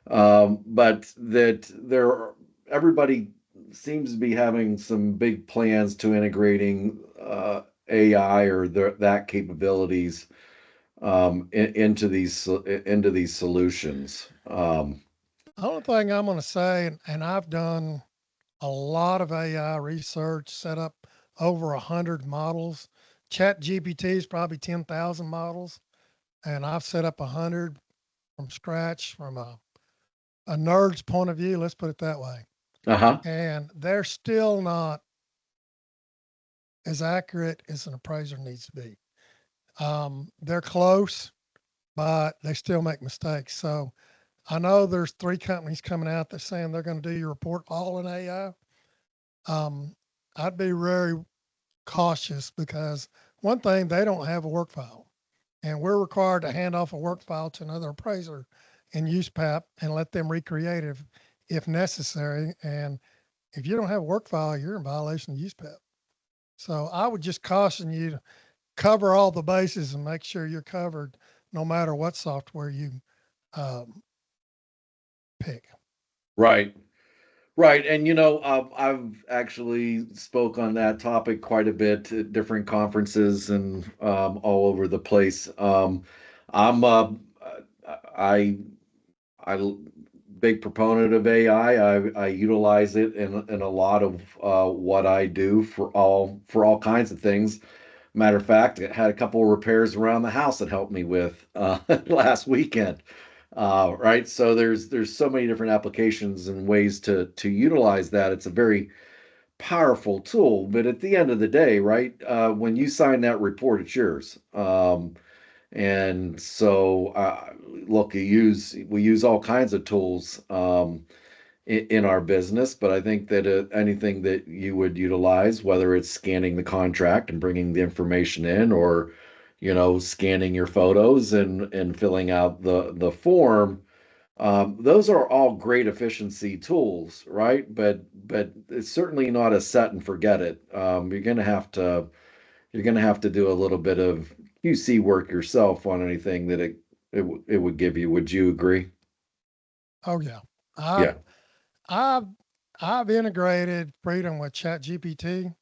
but that everybody seems to be having some big plans to integrating AI or that capabilities into these solutions. The only thing I'm going to say, and I've done a lot of AI research, set up over 100 models. Chat GPT is probably 10,000 models, and I've set up 100 from scratch from a nerd's point of view. Let's put it that way. Uh-huh. And they're still not as accurate as an appraiser needs to be. They're close, but they still make mistakes. So I know there's 3 companies coming out that's saying they're going to do your report all in AI. I'd be very cautious because one thing, they don't have a work file, and we're required to hand off a work file to another appraiser in USPAP and let them recreate it if necessary. And if you don't have a work file, you're in violation of USPAP. So I would just caution you to cover all the bases and make sure you're covered no matter what software you um, pick. Right. Right. And I've actually spoke on that topic quite a bit at different conferences and all over the place. I'm I I big proponent of AI. I utilize it in a lot of what I do for all kinds of things. Matter of fact, I had a couple of repairs around the house that helped me with last weekend. Right, so there's so many different applications and ways to utilize that. It's a very powerful tool, but at the end of the day, right, when you sign that report, it's yours. And so, look, we use all kinds of tools in our business, but I think that anything that you would utilize, whether it's scanning the contract and bringing the information in, or scanning your photos and filling out the form, those are all great efficiency tools, right? But it's certainly not a set and forget it. You're gonna have to do a little bit of QC work yourself on anything that it would give you. Would you agree? Oh yeah, Yeah. I've I've I've integrated Freedom with ChatGPT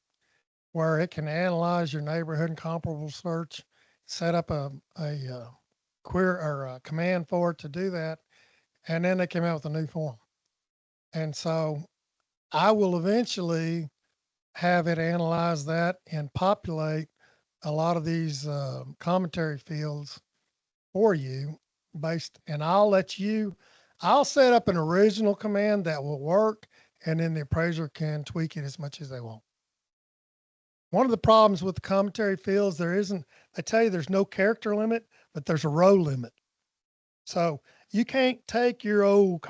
where it can analyze your neighborhood and comparable search, set up a query or a command for it to do that, and then they came out with a new form. And so I will eventually have it analyze that and populate a lot of these commentary fields for you and I'll set up an original command that will work, and then the appraiser can tweak it as much as they want. One of the problems with the commentary fields, I tell you, there's no character limit, but there's a row limit. So you can't take your old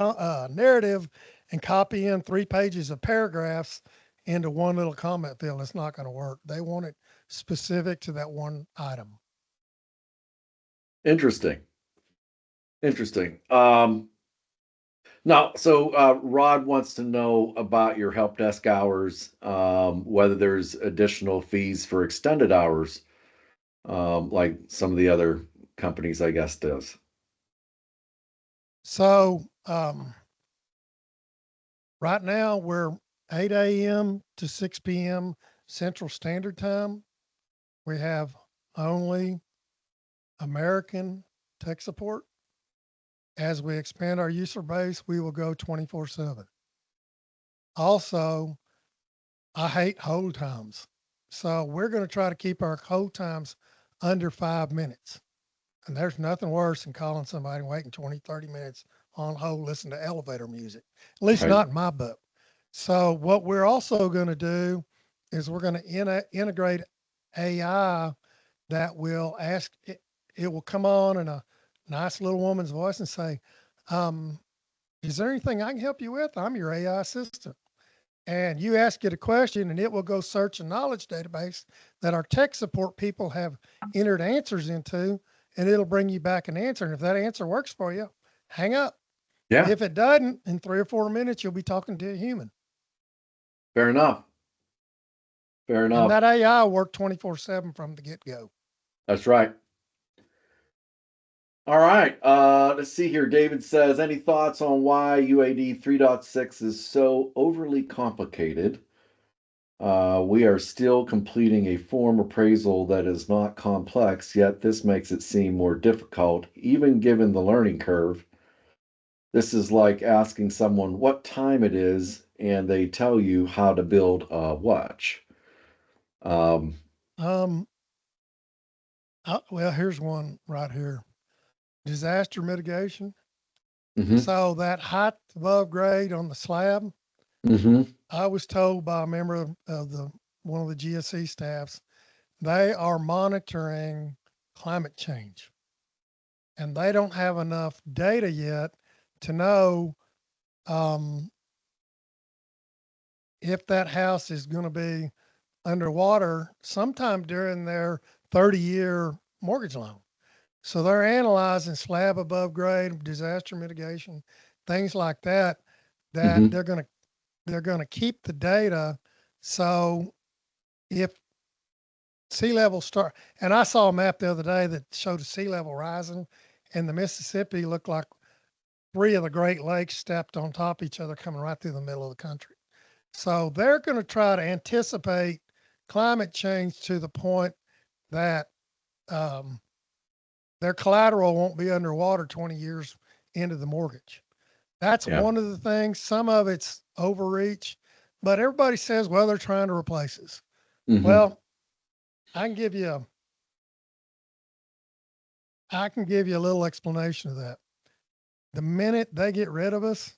narrative and copy in 3 pages of paragraphs into one little comment field. It's not going to work. They want it specific to that one item. Interesting. Interesting. Now, so Rod wants to know about your help desk hours, whether there's additional fees for extended hours, like some of the other companies, I guess, does. So right now we're 8 a.m. to 6 p.m. Central Standard Time. We have only American tech support. As we expand our user base, we will go 24/7. Also, I hate hold times. So we're going to try to keep our hold times under 5 minutes. And there's nothing worse than calling somebody and waiting 20, 30 minutes on hold, listen to elevator music, at least Right. not in my book. So what we're also going to do is we're going to integrate AI that will ask, it will come on in a nice little woman's voice and say, um, is there anything I can help you with? I'm your AI assistant. And you ask it a question and it will go search a knowledge database that our tech support people have entered answers into, and it'll bring you back an answer. And if that answer works for you, hang up. Yeah, If it doesn't, in 3 or 4 minutes, you'll be talking to a human. fair enough. Fair And enough. that AI worked 24/7 from the get go. That's right. All right. Let's see here. David says, any thoughts on why UAD 3.6 is so overly complicated? We are still completing a form appraisal that is not complex, yet this makes it seem more difficult, even given the learning curve. This is like asking someone what time it is, and they tell you how to build a watch. Um, Um, well, here's one right here: disaster mitigation. mhm, So that height above grade on the slab, mhm, I was told by a member of the one of the GSE staffs, they are monitoring climate change and they don't have enough data yet to know um, if that house is going to be underwater sometime during their 30-year mortgage loan. So they're analyzing slab above grade, disaster mitigation, things like that, that mhm, they're going to keep the data. So if sea level start, and I saw a map the other day that showed the sea level rising, and the Mississippi looked like 3 of the Great Lakes stepped on top of each other coming right through the middle of the country. So they're going to try to anticipate climate change to the point that um, their collateral won't be underwater 20 years into the mortgage. That's yeah, one of the things. Some of it's overreach, but everybody says, well, they're trying to replace us. mhm, Well, I can give you a, I can give you a little explanation of that. The minute they get rid of us,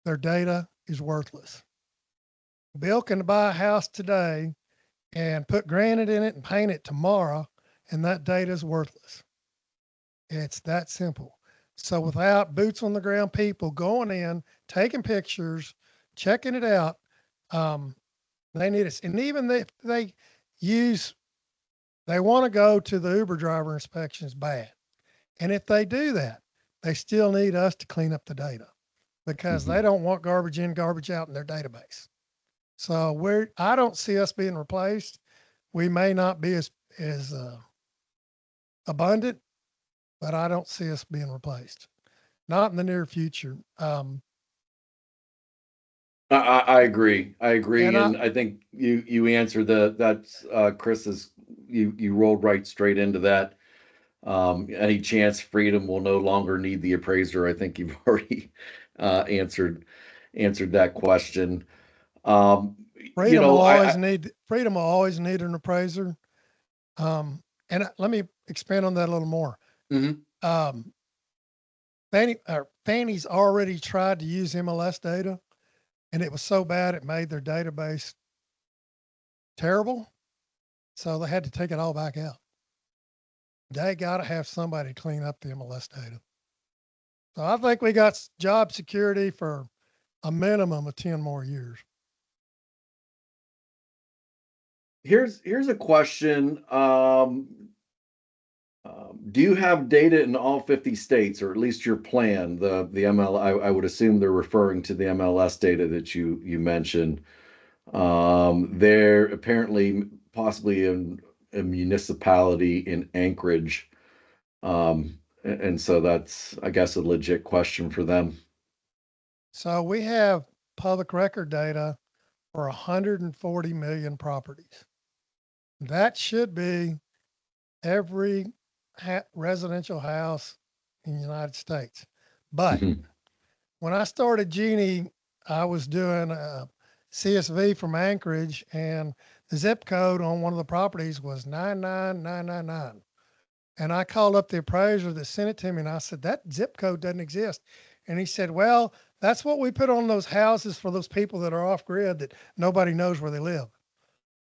their data is worthless. Bill can buy a house today and put granite in it and paint it tomorrow, and that data is worthless. It's that simple. So without boots on the ground people going in, taking pictures, checking it out, um, they need us. And even if use, they want to go to the Uber driver inspections bad. And if they do that, they still need us to clean up the data because they mhm. don't want garbage in, garbage out in their database. So I don't see us being replaced. We may not be as abundant, but I don't see us being replaced. Not in the near future. I agree. I And agree, I and I think you answered that's Chris's. You rolled right straight into that. Any chance Freedom will no longer need the appraiser? I think you've already answered that question. Um, you know, I Freedom will always need an appraiser. And let me expand on that a little more. mhm. Um, Fannie's already tried to use MLS data, and it was so bad it made their database terrible. So they had to take it all back out. They got to have somebody clean up the MLS data. So I think we got job security for a minimum of 10 more years. Here's a question. Do you have data in all 50 states, or at least your plan? The ML, I would assume they're referring to the MLS data that you mentioned. They're apparently possibly in a municipality in Anchorage, and so that's, I guess, a legit question for them. So we have public record data for 140 million properties. That should be every residential house in the United States. But Mhm. when I started Genie, I was doing a CSV from Anchorage, and the zip code on one of the properties was 99999. And I called up the appraiser that sent it to me, and I said, that zip code doesn't exist. And he said, well, that's what we put on those houses for those people that are off grid that nobody knows where they live.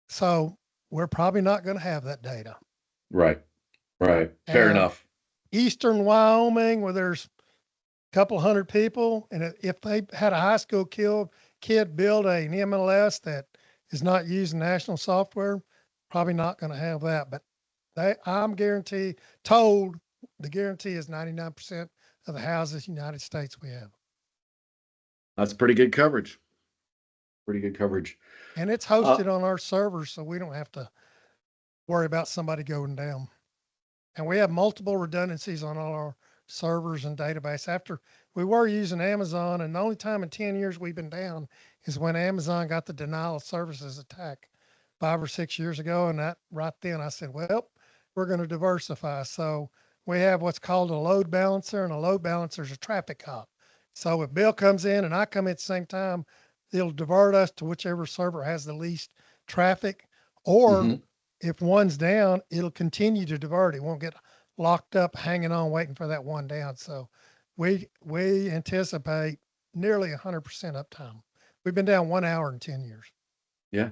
So we're probably not going to have that data. Right, right. Fair And enough. eastern Wyoming, where there's a couple hundred people, and if they had a high school kid build an MLS that is not using national software, probably not going to have that. But I'm told the guarantee is 99% of the houses in the United States we have. That's pretty good coverage. Pretty good coverage. And it's Uh, hosted on our servers, so we don't have to worry about somebody going down. And we have multiple redundancies on all our servers and database. After we were using Amazon, and the only time in 10 years we've been down is when Amazon got the denial of services attack 5 or 6 years ago. And that right then I said, well, we're going to diversify. So we have what's called a load balancer, and a load balancer is a traffic cop. So if Bill comes in and I come in at the same time, it'll divert us to whichever server has the least traffic. Or mhm. if one's down, it'll continue to divert. It won't get locked up hanging on waiting for that one down. So we anticipate nearly 100% uptime. We've been down 1 hour in 10 years. Yeah.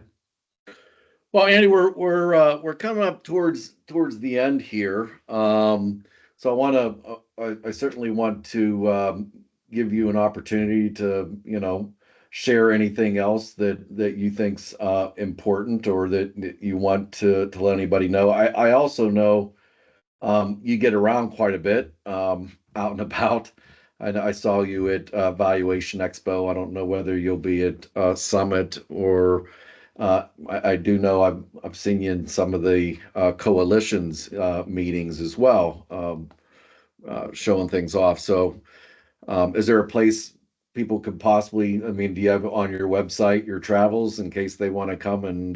Well, Andy, we're coming up towards the end here. So I certainly want to give you an opportunity to share anything else that you think's important, or that you want to let anybody know. I also know you get around quite a bit, out and about. I saw you at Valuation Expo. I don't know whether you'll be at Summit, or I do know I've seen you in some of the coalitions meetings as well, showing things off. So, is there a place people could possibly? I mean, do you have on your website your travels in case they want to come and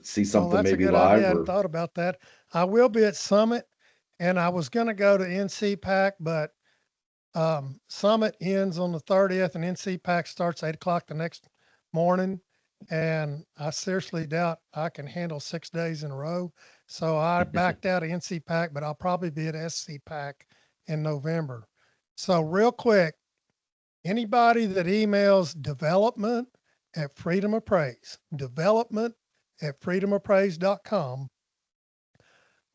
see Oh, something that's a maybe good idea. I live? hadn't Or thought about that. I will be at Summit, and I was going to go to NC Pack, but Summit ends on the 30th, and NC Pack starts 8 o'clock the next morning. And I seriously doubt I can handle 6 days in a row. So I backed out of NC Pack, but I'll probably be at SC Pack in November. So, real quick, anybody that emails development at Freedom Appraise, development at freedomappraise.com,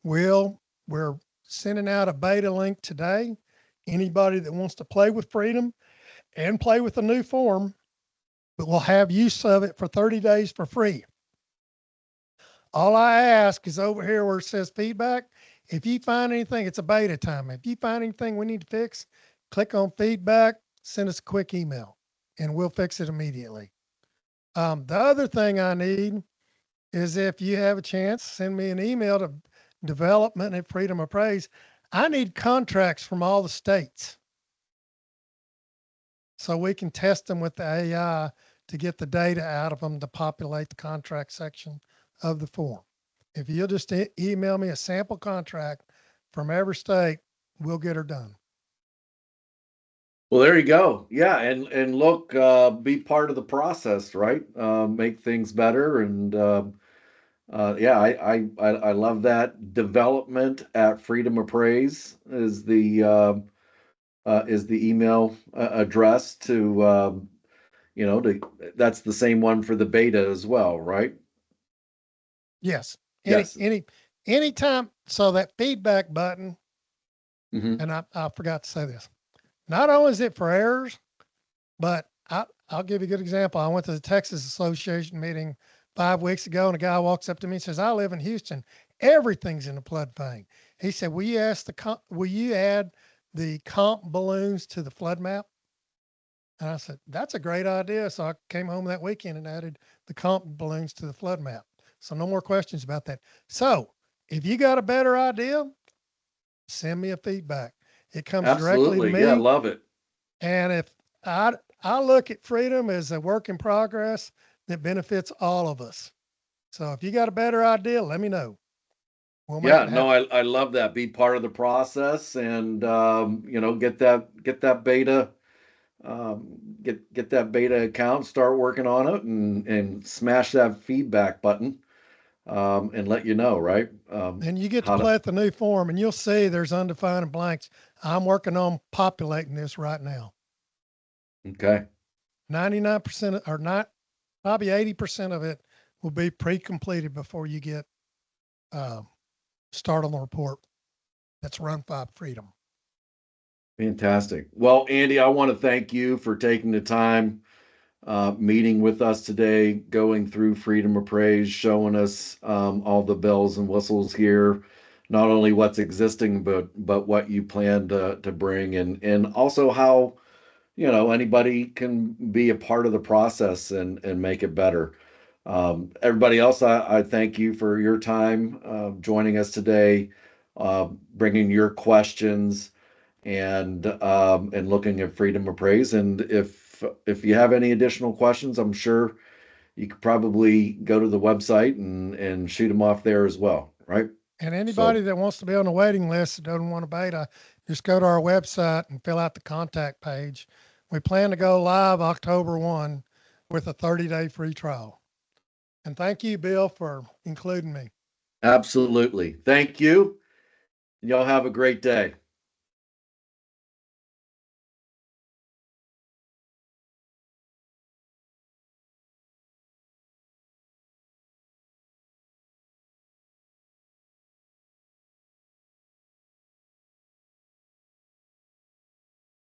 we're sending out a beta link today. Anybody that wants to play with Freedom and play with the new form, but will have use of it for 30 days for free. All I ask is over here where it says feedback. If you find anything, it's a beta time. If you find anything we need to fix, click on feedback, send us a quick email, and we'll fix it immediately. The other thing I need is, if you have a chance, send me an email to development at Freedom Appraise. I need contracts from all the states so we can test them with the AI to get the data out of them to populate the contract section of the form. If you'll just email me a sample contract from every state, we'll get her done. Well, there you go. Yeah, and look, be part of the process, right? Make things better, and yeah, I love that. Development at Freedom Appraise is the email address to to that's the same one for the beta as well, right? Yes. Yes. Anytime. So that feedback button, Hmm. and I forgot to say this. Not only is it for errors, but I'll give you a good example. I went to the Texas Association meeting 5 weeks ago, and a guy walks up to me and says, "I live in Houston. Everything's in the floodplain." He said, will you add the comp balloons to the flood map?" And I said, "That's a great idea." So I came home that weekend and added the comp balloons to the flood map. So no more questions about that. So if you got a better idea, send me a feedback. It comes directly to Absolutely. Yeah, me. love it. And if I I look at freedom as a work in progress that benefits all of us. So if you got a better idea, let me know. We'll make Yeah, it no, happen. I love that. Be part of the process, and get that beta, get that beta account, start working on it, and smash that feedback button, and let you know, right? And you get to How to play with the new form, and you'll see there's undefined blanks. I'm working on populating this right now. Okay. 99% or not, probably 80% of it will be pre-completed before you get uh, start on the report. That's Run 5 Freedom. Fantastic. Well, Andy, I want to thank you for taking the time, meeting with us today, going through Freedom of Praise, showing us all the bells and whistles here, not only what's existing, but what you plan to bring, and also how anybody can be a part of the process and make it better. Everybody else, I thank you for your time joining us today, bringing your questions and looking at Freedom of Praise. And if you have any additional questions, I'm sure you could probably go to the website and shoot them off there as well, right? And anybody So that wants to be on the waiting list that doesn't want a beta, just go to our website and fill out the contact page. We plan to go live October 1 with a 30-day free trial. And thank you, Bill, for including me. absolutely. Thank you. Y'all have a great day.